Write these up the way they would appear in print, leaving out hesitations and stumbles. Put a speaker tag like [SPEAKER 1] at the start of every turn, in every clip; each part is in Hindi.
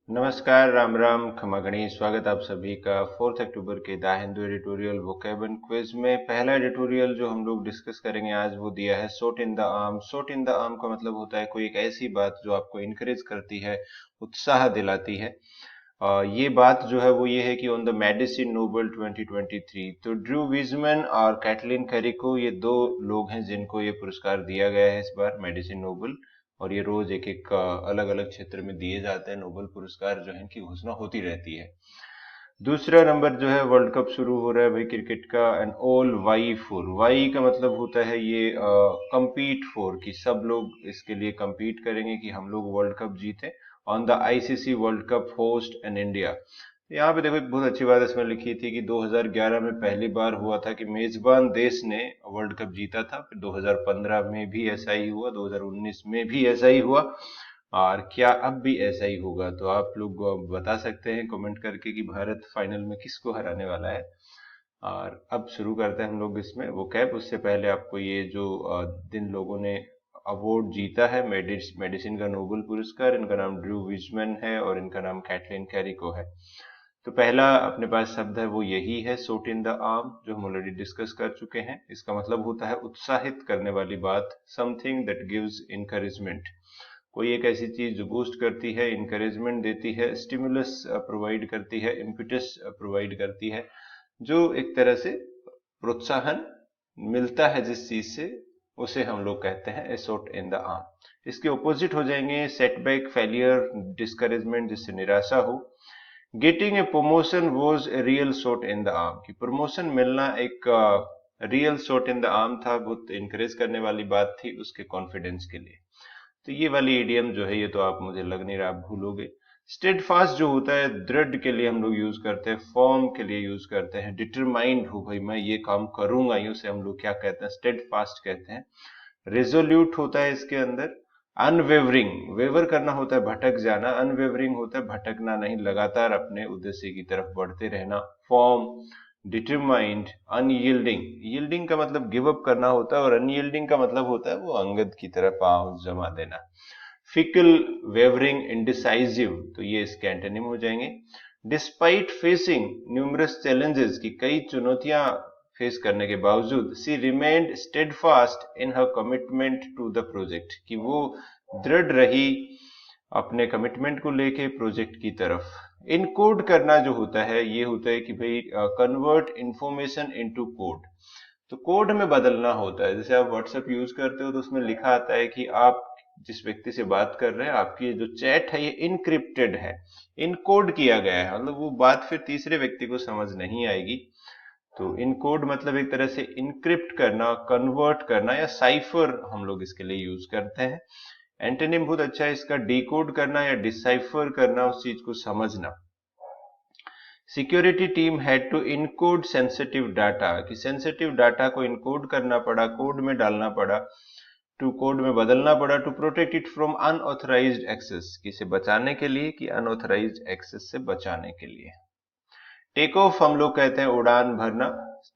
[SPEAKER 1] नमस्कार, राम राम, खमा गणेश। स्वागत आप सभी का 4 अक्टूबर के द हिंदू एडिटोरियल वोकेबन क्विज में। पहला एडिटोरियल जो हम लोग डिस्कस करेंगे आज वो दिया है shot in the arm. Shot in the arm का मतलब होता है कोई एक ऐसी बात जो आपको इनकरेज करती है, उत्साह दिलाती है। ये बात जो है वो ये है कि ऑन द मेडिसिन नोबेल 2023, तो ड्रू विजमैन और कैटलिन कैरिको ये दो लोग हैं जिनको ये पुरस्कार दिया गया है इस बार, मेडिसिन नोबेल। और ये रोज एक एक अलग अलग क्षेत्र में दिए जाते हैं नोबेल पुरस्कार, जो है इनकी घोषणा होती रहती है। दूसरा नंबर जो है, वर्ल्ड कप शुरू हो रहा है भाई क्रिकेट का, and all Y for. Y का मतलब होता है ये compete फॉर, कि सब लोग इसके लिए compete करेंगे कि हम लोग वर्ल्ड कप जीते। On the ICC world cup host in India. यहाँ पे देखो एक बहुत अच्छी बात इसमें लिखी थी कि 2011 में पहली बार हुआ था कि मेजबान देश ने वर्ल्ड कप जीता था। फिर 2015 में भी ऐसा ही हुआ, 2019 में भी ऐसा ही हुआ, और क्या अब भी ऐसा ही होगा? तो आप लोग बता सकते हैं कमेंट करके कि भारत फाइनल में किसको हराने वाला है। और अब शुरू करते हैं हम लोग इसमें वो कैप। उससे पहले आपको ये जो जिन लोगों ने अवार्ड जीता है मेडिसिन का नोबेल पुरस्कार, इनका नाम ड्रू विजमैन है और इनका नाम कैटलिन कैरिको है। तो पहला अपने पास शब्द है वो यही है, शॉट इन द आर्म, जो हम ऑलरेडी डिस्कस कर चुके हैं। इसका मतलब होता है उत्साहित करने वाली बात, समथिंग दैट गिव्स इनकरेजमेंट। कोई एक ऐसी चीज जो बूस्ट करती है, इनकरेजमेंट देती है, स्टिमुलस प्रोवाइड करती है, इम्पिटस प्रोवाइड करती है, जो एक तरह से प्रोत्साहन मिलता है जिस चीज से, उसे हम लोग कहते हैं ए शॉट इन द आर्म। इसके ऑपोजिट हो जाएंगे सेटबैक, फेलियर, डिस्करेजमेंट, जिससे निराशा हो। Getting a promotion was a real shot in the arm, कि प्रमोशन मिलना एक real shot in the arm था, बहुत इंकरेज करने वाली बात थी उसके कॉन्फिडेंस के लिए। तो ये वाली इडियम जो है ये तो आप, मुझे लग नहीं रहा आप भूलोगे। स्टेडफास्ट जो होता है दृढ़ के लिए हम लोग यूज करते हैं, फॉर्म के लिए यूज करते हैं, डिटरमाइंड हो भाई मैं ये काम करूंगा, यूं से हम लोग क्या कहते हैं, स्टेडफास्ट कहते हैं। रेजोल्यूट होता है इसके अंदर। अनवेवरिंग, वेवर करना होता है भटक जाना, अनवेवरिंग होता है भटकना नहीं, लगातार अपने उद्देश्य की तरफ बढ़ते रहना। फॉर्म, डिटरमाइंड, अनयील्डिंग, यील्डिंग का मतलब गिव अप करना होता है, और अनयील्डिंग का मतलब होता है वो अंगद की तरफ पांव जमा देना। फिकल, वेवरिंग, इंडिसाइजिव, तो ये इसके एंटोनिम हो जाएंगे। डिस्पाइट फेसिंग न्यूमरस चैलेंजेस, की कई चुनौतियां फेस करने के बावजूद, she remained steadfast in her commitment to the project, कि वो दृढ़ रही अपने कमिटमेंट को लेके प्रोजेक्ट की तरफ। इनकोड करना जो होता है ये होता है कि भाई कन्वर्ट इंफॉर्मेशन इनटू कोड। तो कोड में बदलना होता है। जैसे आप व्हाट्सएप यूज करते हो तो उसमें लिखा आता है कि आप जिस व्यक्ति से बात कर रहे हैं, आपकी जो चैट है ये इनक्रिप्टेड है, इनकोड किया गया है, मतलब वो बात फिर तीसरे व्यक्ति को समझ नहीं आएगी। तो इनकोड मतलब एक तरह से इनक्रिप्ट करना, कन्वर्ट करना, या साइफर हम लोग इसके लिए यूज करते हैं। एंटोनिम बहुत अच्छा है इसका, डिकोड करना या डिसाइफर करना, उस चीज को समझना। Security team had to encode sensitive data, कि सेंसिटिव डाटा को इनकोड करना पड़ा, कोड में डालना पड़ा, टू कोड में बदलना पड़ा, to protect it from unauthorised access, किसे बचाने के लिए, कि अनऑथराइज्ड एक्सेस से बचाने के लिए। टेक ऑफ हम लोग कहते हैं उड़ान भरना,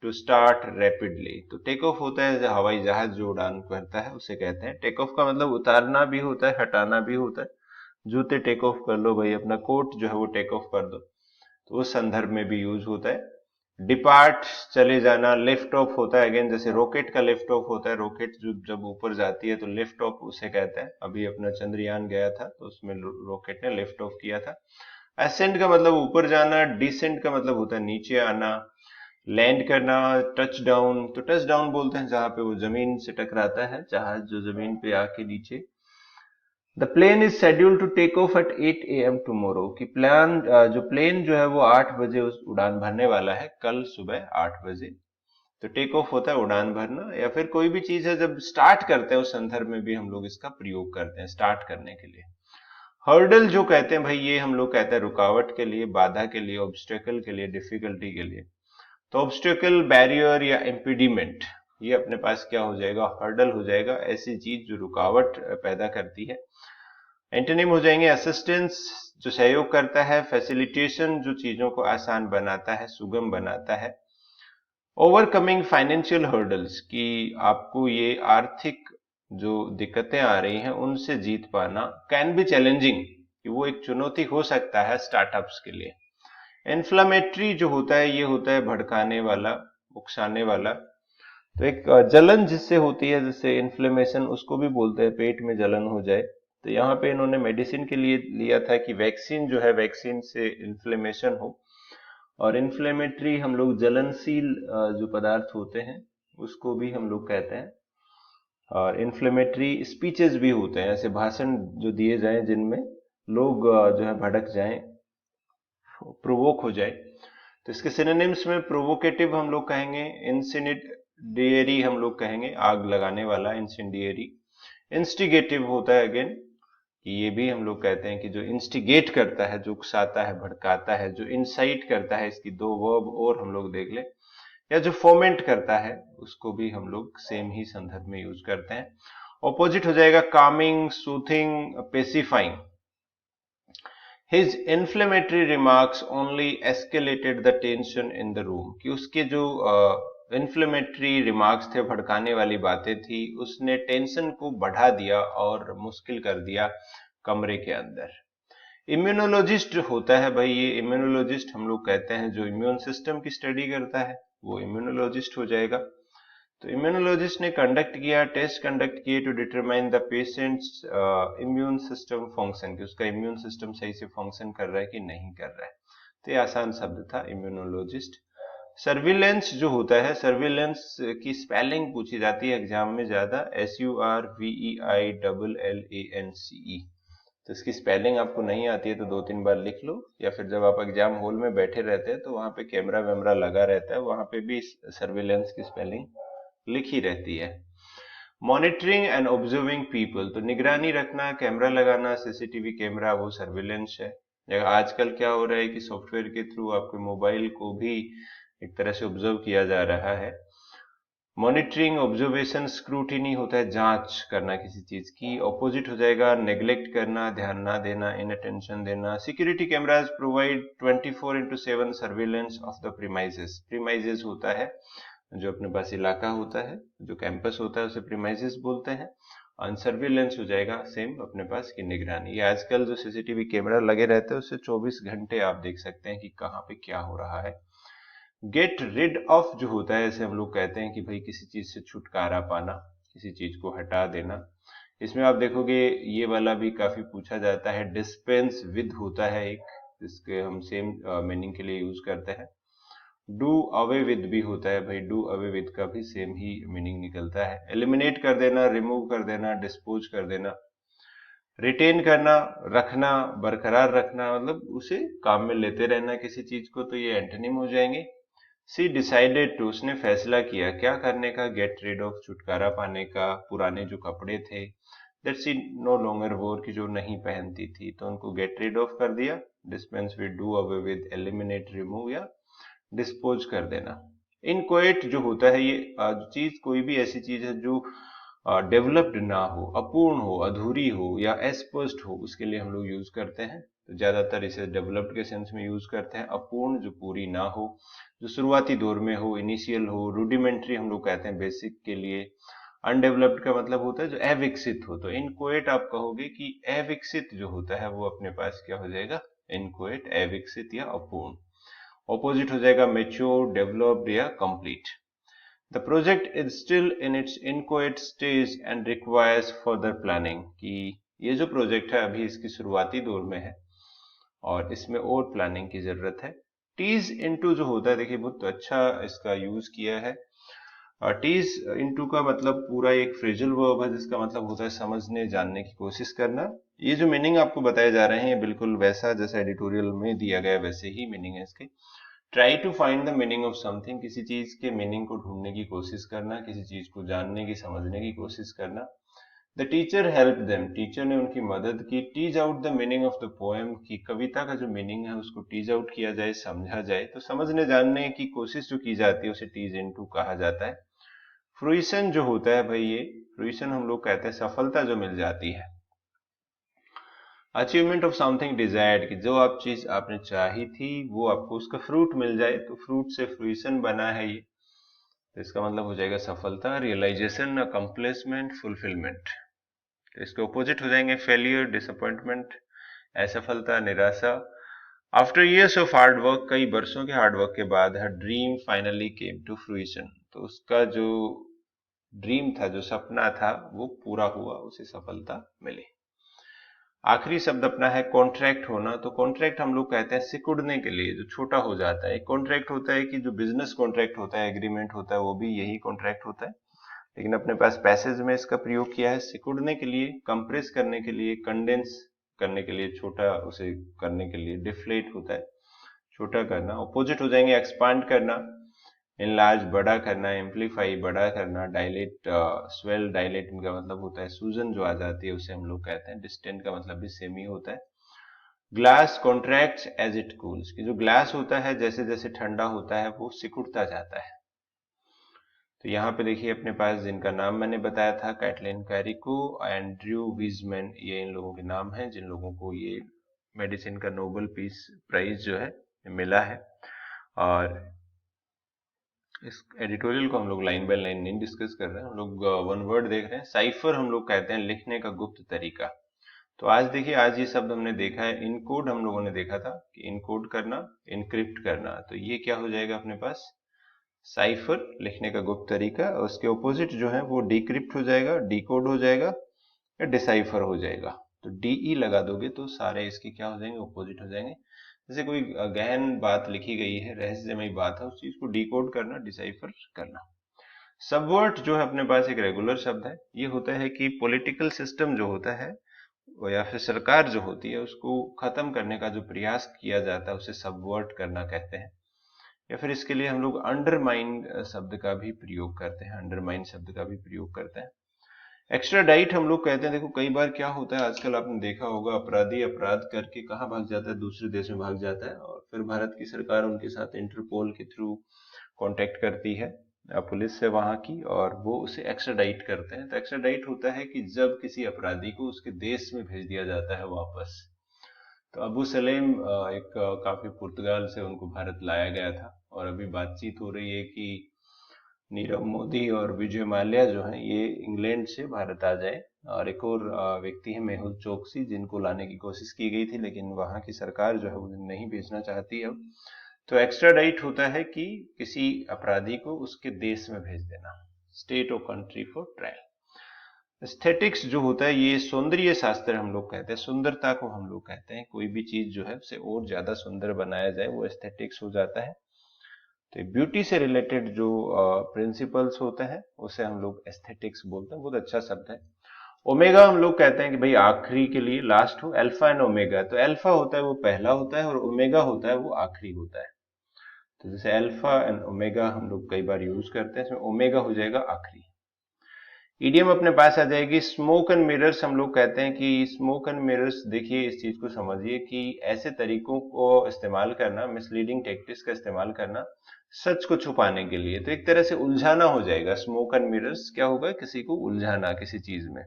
[SPEAKER 1] टू स्टार्ट रैपिडली। तो टेक ऑफ होता है हवाई जहाज जो उड़ान भरता है उसे कहते हैं। टेक ऑफ का मतलब उतारना भी होता है, हटाना भी होता है। जूते टेक ऑफ कर लो भाई, अपना कोट जो है वो टेक ऑफ कर दो, तो उस संदर्भ में भी यूज होता है। डिपार्ट, चले जाना। लिफ्ट ऑफ होता है अगेन, जैसे रॉकेट का लिफ्ट ऑफ होता है, रॉकेट जो जब ऊपर जाती है तो लिफ्ट ऑफ उसे कहते हैं। अभी अपना चंद्रयान गया था तो उसमें रॉकेट ने लिफ्ट ऑफ किया था। असेंड का मतलब ऊपर जाना, डिसेंट का मतलब होता है नीचे आना। लैंड करना, टच डाउन, तो टच डाउन बोलते हैं जहां पे वो जमीन से टकराता है, जहाज जो जमीन पे आके नीचे। The plane is schedule to take off at 8 AM tomorrow, कि प्लान जो प्लेन जो है वो 8 बजे उस उड़ान भरने वाला है, कल सुबह 8 बजे। तो टेक ऑफ होता है उड़ान भरना, या फिर कोई भी चीज है जब स्टार्ट करते हैं उस संदर्भ में भी हम लोग इसका प्रयोग करते हैं, स्टार्ट करने के लिए। हर्डल जो कहते हैं भाई, ये हम लोग कहते हैं रुकावट के लिए, बाधा के लिए, ऑब्स्टेकल के लिए, डिफिकल्टी के लिए। तो ऑब्स्टेकल, बैरियर या इम्पीडिमेंट, ये अपने पास क्या हो जाएगा, हर्डल हो जाएगा, ऐसी चीज जो रुकावट पैदा करती है। एंटोनिम हो जाएंगे असिस्टेंस, जो सहयोग करता है, फैसिलिटेशन, जो चीजों को आसान बनाता है, सुगम बनाता है। ओवरकमिंग फाइनेंशियल हर्डल्स, कि आपको ये आर्थिक जो दिक्कतें आ रही हैं उनसे जीत पाना। कैन बी चैलेंजिंग, कि वो एक चुनौती हो सकता है स्टार्टअप्स के लिए। इन्फ्लामेटरी जो होता है ये होता है भड़काने वाला, उकसाने वाला। तो एक जलन जिससे होती है, जैसे इन्फ्लेमेशन, उसको भी बोलते हैं पेट में जलन हो जाए। तो यहाँ पे इन्होंने मेडिसिन के लिए लिया था कि वैक्सीन जो है, वैक्सीन से इन्फ्लेमेशन हो। और इन्फ्लेमेटरी हम लोग जलनशील जो पदार्थ होते हैं उसको भी हम लोग कहते हैं। और इन्फ्लेमेटरी स्पीचेस भी होते हैं, ऐसे भाषण जो दिए जाएं जिनमें लोग जो है भड़क जाएं, प्रोवोक हो जाए। तो इसके सिनोनिम्स में प्रोवोकेटिव हम लोग कहेंगे, इंसिडियरी हम लोग कहेंगे, आग लगाने वाला, इंसिडियरी। इंस्टिगेटिव होता है अगेन, कि ये भी हम लोग कहते हैं कि जो इंस्टिगेट करता है, जो उकसाता है, भड़काता है, जो इंसाइट करता है, इसकी दो वर्ब और हम लोग देख लें। या जो फोमेंट करता है उसको भी हम लोग सेम ही संदर्भ में यूज करते हैं। ऑपोजिट हो जाएगा calming, soothing, pacifying. His inflammatory remarks only escalated the tension in the room, कि उसके जो इन्फ्लेमेटरी रिमार्क्स थे, भड़काने वाली बातें थी, उसने टेंशन को बढ़ा दिया और मुश्किल कर दिया कमरे के अंदर। इम्यूनोलॉजिस्ट होता है भाई, ये इम्यूनोलॉजिस्ट हम लोग कहते हैं जो इम्यून सिस्टम की स्टडी करता है, वो इम्यूनोलॉजिस्ट हो जाएगा। तो इम्यूनोलॉजिस्ट ने कंडक्ट किया, टेस्ट कंडक्ट किए to determine the patient's immune system function, कि उसका इम्यून सिस्टम सही से फंक्शन कर रहा है कि नहीं कर रहा है। तो ये आसान शब्द था इम्यूनोलॉजिस्ट। सर्विलेंस जो होता है, सर्विलेंस की स्पेलिंग पूछी जाती है एग्जाम में ज्यादा, SURVEILLANCE। तो इसकी स्पेलिंग आपको नहीं आती है तो 2-3 बार लिख लो, या फिर जब आप एग्जाम हॉल में बैठे रहते हैं तो वहां पे कैमरा वैमरा लगा रहता है, वहां पे भी सर्विलेंस की स्पेलिंग लिखी रहती है। मॉनिटरिंग एंड ऑब्जर्विंग पीपल, तो निगरानी रखना, कैमरा लगाना, सीसीटीवी कैमरा, वो सर्विलेंस है। या आजकल क्या हो रहा है कि सॉफ्टवेयर के थ्रू आपके मोबाइल को भी एक तरह से ऑब्जर्व किया जा रहा है। मॉनिटरिंग, ऑब्जर्वेशन, स्क्रूटिनी होता है जांच करना किसी चीज की। ऑपोजिट हो जाएगा नेग्लेक्ट करना, ध्यान ना देना, इनअटेंशन देना। Security cameras provide 24/7 surveillance of the premises. Premises होता है जो अपने पास इलाका होता है, जो कैंपस होता है, उसे प्रीमाइसेस बोलते हैं। और सर्विलेंस हो जाएगा सेम अपने पास की निगरानी। ये आजकल जो सीसीटीवी कैमरा लगे रहते हैं उससे 24 घंटे आप देख सकते हैं कि कहाँ पे क्या हो रहा है। गेट रिड ऑफ जो होता है, ऐसे हम लोग कहते हैं कि भाई किसी चीज से छुटकारा पाना, किसी चीज को हटा देना। इसमें आप देखोगे ये वाला भी काफी पूछा जाता है। डिस्पेंस विद होता है एक, जिसके हम सेम मीनिंग के लिए यूज करते हैं। डू अवे विद भी होता है भाई, डू अवे विद का भी सेम ही मीनिंग निकलता है। एलिमिनेट कर देना, रिमूव कर देना, डिस्पोज कर देना। रिटेन करना, रखना, बरकरार रखना, मतलब उसे काम में लेते रहना किसी चीज को, तो ये एंटोनिम हो जाएंगे। सी डिसाइडेड टू, उसने फैसला किया क्या करने का, गेट रिड ऑफ, छुटकारा पाने का, पुराने जो कपड़े थे, दैट सी नो लॉन्गर वोर, की जो नहीं पहनती थी, तो उनको गेट रिड ऑफ कर दिया। Dispense with, do away with, eliminate, remove या डिस्पोज कर देना। इनकोएट जो होता है, ये चीज कोई भी ऐसी चीज है जो डेवलप्ड ना हो, अपूर्ण हो, अधूरी हो या अस्पष्ट हो, उसके लिए हम लोग यूज करते हैं। तो ज्यादातर इसे डेवलप्ड के सेंस में यूज करते हैं। अपूर्ण जो पूरी ना हो, जो शुरुआती दौर में हो, इनिशियल हो। रूडिमेंट्री हम लोग कहते हैं बेसिक के लिए। अनडेवलप्ड का मतलब होता है जो अविकसित हो। तो इनकोएट आप कहोगे कि अविकसित जो होता है वो अपने पास क्या हो जाएगा, इनकोएट, अविकसित या अपूर्ण। ऑपोजिट हो जाएगा मेच्योर, डेवलप्ड या complete. The project is still in its inchoate stage and requires further planning, कि ये जो प्रोजेक्ट है अभी इसकी शुरुआती दौर में है और इसमें और प्लानिंग की जरूरत है। टीज इनटू जो होता है, देखिए बहुत अच्छा इसका यूज किया है। टीज इनटू का मतलब पूरा एक फ्रेजल वर्ब है जिसका मतलब होता है समझने, जानने की कोशिश करना। ये जो मीनिंग आपको बताए जा रहे हैं बिल्कुल वैसा जैसा एडिटोरियल में दिया गया वैसे ही मीनिंग है इसके। Try to find the meaning of something, किसी चीज के मीनिंग को ढूंढने की कोशिश करना, किसी चीज को जानने की, समझने की कोशिश करना। The teacher help them, teacher ने उनकी मदद की। Tease out the meaning of the poem, की कविता का जो मीनिंग है उसको टीज आउट किया जाए, समझा जाए। तो समझने जानने की कोशिश जो की जाती है उसे टीज इनटू कहा जाता है। फ्रूइशन जो होता है भाई, ये फ्रूइशन हम लोग कहते हैं सफलता जो मिल जाती है। अचीवमेंट ऑफ समथिंग डिजायर्ड, कि जो आप चीज आपने चाही थी वो आपको उसका फ्रूट मिल जाए, तो फ्रूट से फ्रूइशन बना है ये, तो इसका मतलब हो जाएगा सफलता। Realisation, accomplishment, fulfilment. तो इसके ऑपोजिट हो जाएंगे फेलियर, डिसअपॉइंटमेंट, असफलता, निराशा। After years of hard work, कई बरसों के हार्ड वर्क के बाद her dream finally came to fruition, तो उसका जो ड्रीम था, जो सपना था, वो पूरा हुआ, उसे सफलता मिली। आखिरी शब्द अपना है कॉन्ट्रैक्ट होना। तो कॉन्ट्रैक्ट हम लोग कहते हैं सिकुड़ने के लिए, जो छोटा हो जाता है। एक कॉन्ट्रैक्ट होता है कि जो बिजनेस कॉन्ट्रैक्ट होता है, एग्रीमेंट होता है, वो भी यही कॉन्ट्रैक्ट होता है, लेकिन अपने पास पैसेज में इसका प्रयोग किया है सिकुड़ने के लिए, कंप्रेस करने के लिए, कंडेंस करने के लिए, छोटा उसे करने के लिए। डिफ्लेट होता है छोटा करना। अपोजिट हो जाएंगे एक्सपांड करना, इनलार्ज बड़ा करना, एम्पलीफाई बड़ा करना, डायलेट स्वेल। डायलेट का मतलब होता है सूजन जो आ जाती है, उसे हम लोग कहते हैं। डिस्टेंट का मतलब भी सेम ही होता है। Glass contracts as it cools, कि जो ग्लास होता है जैसे जैसे ठंडा होता है वो सिकुड़ता जाता है। तो यहाँ पे देखिए अपने पास जिनका नाम मैंने बताया था, कैटलिन कैरिको, एंड्रयू विजमैन, ये इन लोगों के नाम हैं जिन लोगों को ये मेडिसिन का नोबेल पीस प्राइज जो है मिला है। और इस एडिटोरियल को हम लोग लाइन बाय लाइन नहीं डिस्कस कर रहे हैं, हम लोग वन वर्ड देख रहे हैं। साइफर हम लोग कहते हैं लिखने का गुप्त तरीका। तो आज देखिए, आज ये शब्द हमने देखा है, इनकोड हम लोगों ने देखा था कि इनकोड करना, इनक्रिप्ट करना। तो ये क्या हो जाएगा अपने पास, साइफर, लिखने का गुप्त तरीका। और उसके ऑपोजिट जो है वो डिक्रिप्ट हो जाएगा, डिकोड हो जाएगा, या डिसाइफर हो जाएगा। तो डीई लगा दोगे तो सारे इसके क्या हो जाएंगे, ऑपोजिट हो जाएंगे। जैसे कोई गहन बात लिखी गई है, रहस्यमयी बात है, उस चीज को डिकोड करना, डिसाइफर करना। सबवर्ट जो है अपने पास एक रेगुलर शब्द है। ये होता है कि पॉलिटिकल सिस्टम जो होता है या फिर सरकार जो होती है, उसको खत्म करने का जो प्रयास किया जाता है उसे सबवर्ट करना कहते हैं। या फिर इसके लिए हम लोग अंडरमाइन शब्द का भी प्रयोग करते हैं, अंडरमाइन शब्द का भी प्रयोग करते हैं। एक्स्ट्राडाइट हम लोग कहते हैं, देखो कई बार क्या होता है, आजकल आपने देखा होगा, अपराधी अपराध करके कहाँ भाग जाता है, दूसरे देश में भाग जाता है, और फिर भारत की सरकार उनके साथ इंटरपोल के थ्रू कांटेक्ट करती है, पुलिस से वहां की, और वो उसे एक्स्ट्राडाइट करते हैं। तो एक्स्ट्राडाइट होता है कि जब किसी अपराधी को उसके देश में भेज दिया जाता है वापस। तो अबू सलेम एक काफी पुर्तगाल से उनको भारत लाया गया था, और अभी बातचीत हो रही है कि नीरव मोदी और विजय माल्या जो हैं ये इंग्लैंड से भारत आ जाए। और एक और व्यक्ति है मेहुल चोकसी, जिनको लाने की कोशिश की गई थी, लेकिन वहां की सरकार जो है उन्हें नहीं भेजना चाहती है। तो एक्स्ट्राडाइट होता है कि किसी अपराधी को उसके देश में भेज देना, स्टेट और कंट्री फॉर ट्रायल। एस्थेटिक्स जो होता है, ये सौंदर्य शास्त्र हम लोग कहते हैं, सुंदरता को हम लोग कहते हैं। कोई भी चीज जो है उसे और ज्यादा सुंदर बनाया जाए, वो एस्थेटिक्स हो जाता है। तो ब्यूटी से रिलेटेड जो प्रिंसिपल्स होते हैं उसे हम लोग एस्थेटिक्स बोलते हैं। बहुत अच्छा शब्द है। ओमेगा हम लोग कहते हैं कि भाई आखिरी के लिए लास्ट हो, अल्फा एंड ओमेगा। तो अल्फा होता है वो पहला होता है, और ओमेगा होता है वो आखिरी होता है। तो जैसे अल्फा एंड ओमेगा हम लोग कई बार यूज करते हैं, इसमें ओमेगा हो जाएगा आखिरी। ईडीएम अपने पास आ जाएगी स्मोक एंड मिरर्स। हम लोग कहते हैं कि स्मोक एंड मिरर्स, देखिए इस चीज को समझिए कि ऐसे तरीकों को इस्तेमाल करना, मिसलीडिंग टेक्टिक्स का इस्तेमाल करना सच को छुपाने के लिए। तो एक तरह से उलझाना हो जाएगा। स्मोक एंड मिरर्स क्या होगा, किसी को उलझाना, किसी चीज में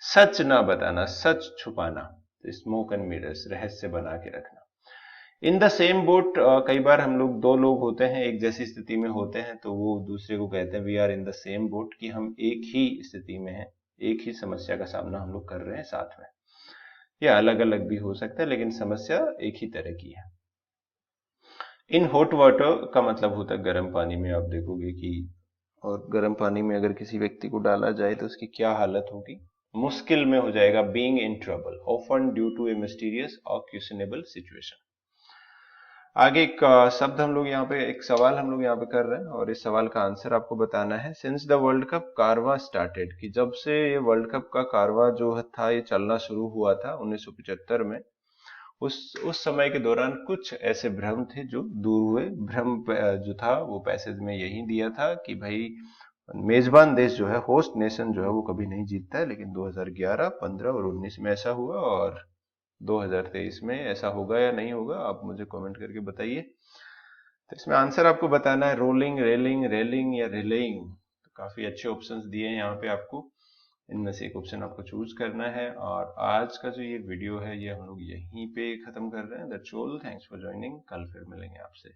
[SPEAKER 1] सच ना बताना, सच छुपाना। तो स्मोक एंड मिरर्स, रहस्य बना के रखना। इन द सेम बोट, कई बार हम लोग, दो लोग होते हैं एक जैसी स्थिति में होते हैं, तो वो दूसरे को कहते हैं we are in the same boat, कि हम एक ही स्थिति में हैं, एक ही समस्या का सामना हम लोग कर रहे हैं साथ में। या अलग अलग भी हो सकता है, लेकिन समस्या एक ही तरह की है। इन हॉट वाटर का मतलब होता है गर्म पानी में। आप देखोगे कि, और गर्म पानी में अगर किसी व्यक्ति को डाला जाए तो उसकी क्या हालत होगी, मुश्किल में हो जाएगा, being in trouble, often due to a mysterious और क्वेश्चनेबल सिचुएशन। आगे एक शब्द हम लोग यहाँ पे, एक सवाल हम लोग यहाँ पे कर रहे हैं, और इस सवाल का आंसर आपको बताना है। Since the world cup Karwaan started, कि जब से ये वर्ल्ड कप का कारवां जो था ये चलना शुरू हुआ था 1975 में, उस समय के दौरान कुछ ऐसे भ्रम थे जो दूर हुए। भ्रम जो था वो पैसेज में यही दिया था कि भाई मेजबान देश जो है, होस्ट नेशन जो है, वो कभी नहीं जीतता है, लेकिन 2011, 15 और 19 में ऐसा हुआ, और 2023 में ऐसा होगा या नहीं होगा, आप मुझे कमेंट करके बताइए। तो इसमें आंसर आपको बताना है रोलिंग, रेलिंग, रेलिंग या रिलेइंग। तो काफी अच्छे ऑप्शंस दिए हैं यहाँ पे आपको, इनमें से एक ऑप्शन आपको चूज करना है। और आज का जो ये वीडियो है ये हम लोग यहीं पे खत्म कर रहे हैं। That's all, thanks for joining. कल फिर मिलेंगे आपसे।